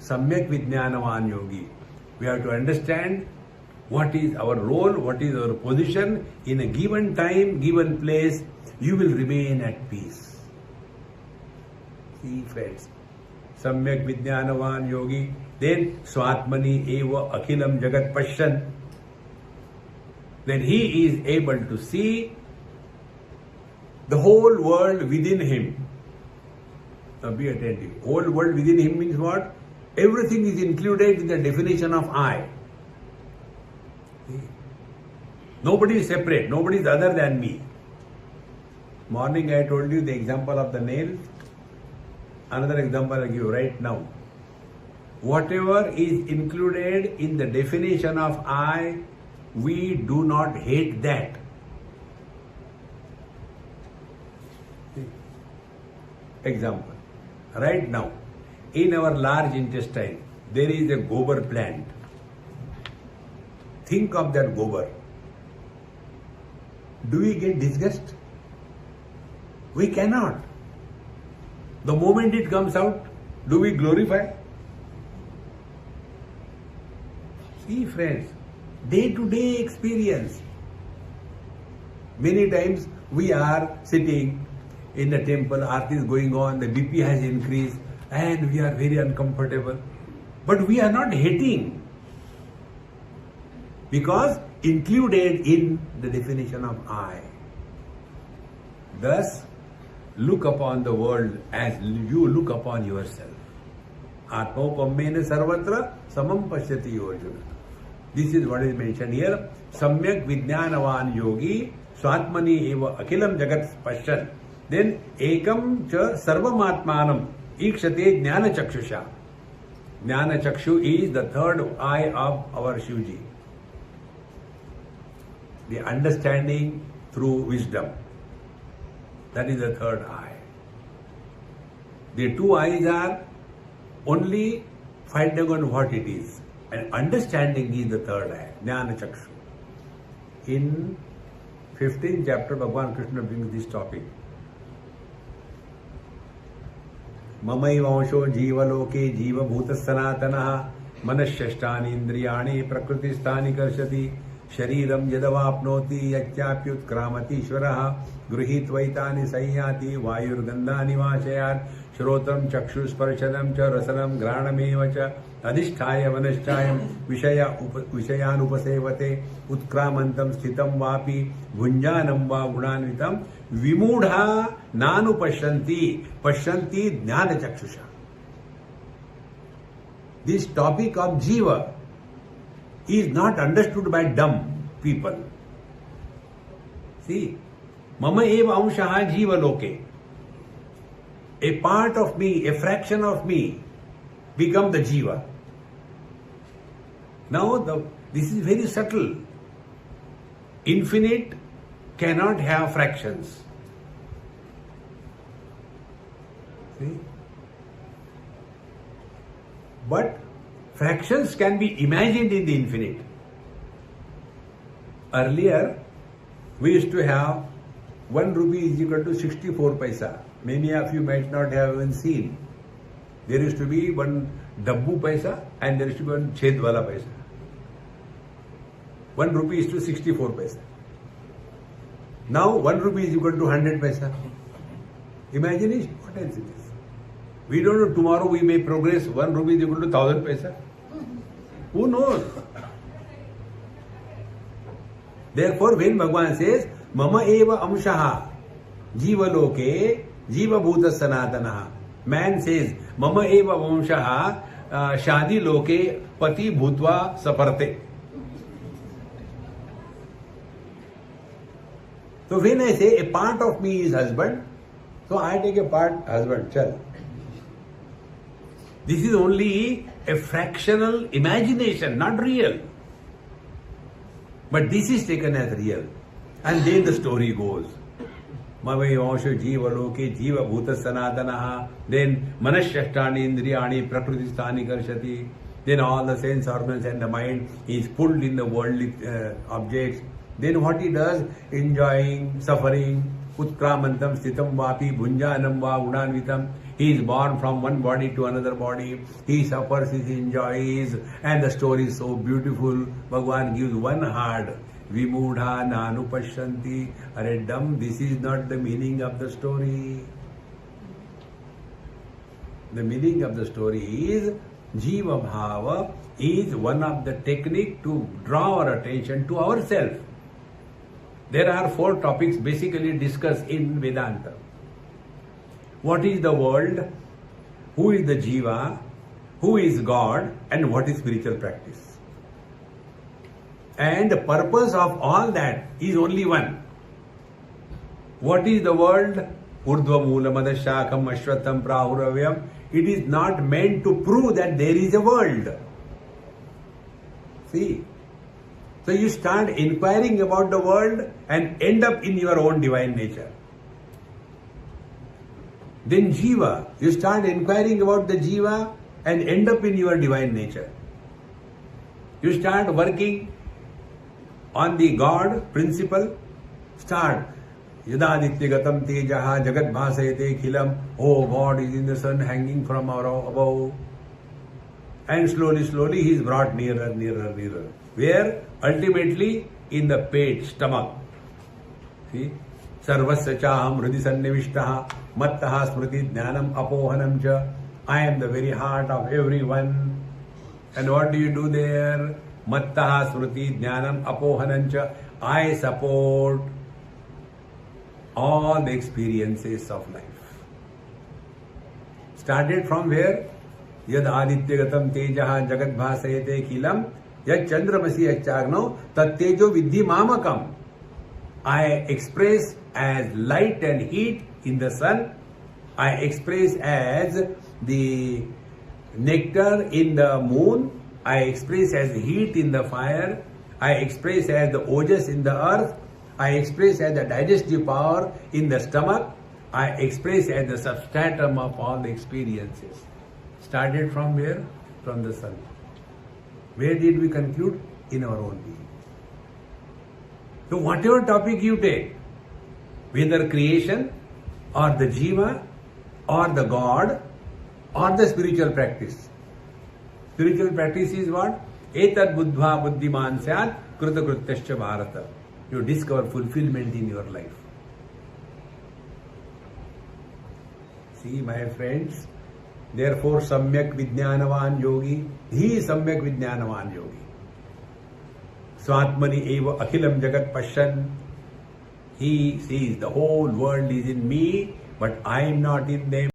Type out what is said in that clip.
Samyak Vijnanavan Yogi. We have to understand what is our role, what is our position in a given time, given place. You will remain at peace. See, friends. Samyak Vijnanavan Yogi. Then Swatmani Eva Akhilam Jagat Pashyan. Then he is able to see the whole world within him. Now be attentive. Whole world within him means what? Everything is included in the definition of I. Nobody is separate. Nobody is other than me. Morning I told you the example of the nail. Another example I give you right now. Whatever is included in the definition of I, we do not hate that. Example. Right now, in our large intestine, there is a gobar plant. Think of that gobar. Do we get disgust? We cannot. The moment it comes out, do we glorify? See, friends, day-to-day experience. Many times we are sitting in the temple, Aarti is going on, the BP has increased, and we are very uncomfortable. But we are not hating, because included in the definition of I. Thus, look upon the world as you look upon yourself. Atmopamena sarvatra samam pashyati Arjuna. This is what is mentioned here. Samyak Vijnanavan Yogi Swatmani eva Akhilam Jagat Pashyan. Then Ekam cha Sarvamatmanam Ikshate Jnana Chakshusha. Jnana Chakshu is the third eye of our Shivji. The understanding through wisdom. That is the third eye. The two eyes are only finding on what it is. And understanding is the third eye, Jnana Chakshu. In 15th chapter, Bhagavan Krishna brings this topic. Mamai vansho jiva loke jiva bhuta sanatanaha manashyashtani indriyani prakritisthani karshati shariram yadavapnoti yatyapyutkramati shvaraha gruhitvaitani sayyati vayurgandhani vashayat shrotam chakshusparshadam cha rasanam granameva cha adhisthaya vanashchayam vishayan upasevate utkramantam sthitam vapi bhunjanam va gunanvitam vimudha nanu pashyanti jnana chakshusha. This topic of jiva is not understood by dumb people. See, mama eva amshaha jiva loke. A part of me, a fraction of me become the jiva. Now, this is very subtle. Infinite cannot have fractions. See? But fractions can be imagined in the infinite. Earlier, we used to have 1 rupee is equal to 64 paisa. Many of you might not have even seen. There used to be 1 dabbu paisa and there used to be 1 chedwala paisa. 1 rupee is to 64 paisa. Now 1 rupee is equal to 100 paisa. Imagine what else it is. We don't know, tomorrow we may progress, 1 rupee is equal to 1000 paisa. Who knows? Therefore, when Bhagavan says, Mama eva amshaha jiva loke jiva bhuta sanatanaha. Man says, Mama eva amshaha shadi loke pati bhutva saparte. So when I say a part of me is husband, so I take a part husband, chal. This is only a fractional imagination, not real. But this is taken as real. And then the story goes. Mavai vansho jiva loke jiva bhuta sanatanaha. Then manashyashtani indriyani prakritisthani karshati. Then all the sense organs and the mind is pulled in the worldly objects. Then what he does? Enjoying, suffering, Utkramantam Stitam Vapi Bhunjanam Va Unanvitam. He is born from one body to another body. He suffers, he enjoys, and the story is so beautiful. Bhagwan gives one heart. Vimudha Nanupashyanti. Are dumb, this is not the meaning of the story. The meaning of the story is Jiva Bhava is one of the technique to draw our attention to ourselves. There are 4 topics basically discussed in Vedanta. What is the world? Who is the Jiva? Who is God? And what is spiritual practice? And the purpose of all that is only one. What is the world? Urdhva Moola Madashakam Ashwatam Prahuravyam. It is not meant to prove that there is a world. See? So you start inquiring about the world and end up in your own divine nature. Then Jiva, you start inquiring about the Jiva and end up in your divine nature. You start working on the God principle, start Yadaditya Tejaha Jagat Bhasayate Khilam. Oh, God is in the sun hanging from above. And slowly he is brought nearer. Where? Ultimately in the pit, stomach. See? Sarvasya chaham hridi sannivishtaha mattaha smriti jnanam apohanam cha. I am the very heart of everyone. And what do you do there? Mattaha smriti jnanam apohanam cha. I support all the experiences of life. Started from where? Yad adityagatam tejaha jagat bhasayate khilam yad chandramasi achagno tat tejo vidhi mamakam. I express as light and heat in the sun. I express as the nectar in the moon. I express as heat in the fire. I express as the ojas in the earth. I express as the digestive power in the stomach. I express as the substratum of all the experiences. Started from where? From the sun. Where did we conclude? In our own being. So whatever topic you take, whether creation or the Jiva or the God or the spiritual practice. Spiritual practice is what? Etad buddhva buddhiman syat krita krutyascha bharata. You discover fulfillment in your life. See, my friends, therefore Samyak Vijnanavan Yogi, he is Samyak Vijnanavan Yogi. Swatmani eva akhilam jagat pashyan. He sees the whole world is in me, but I am not in them.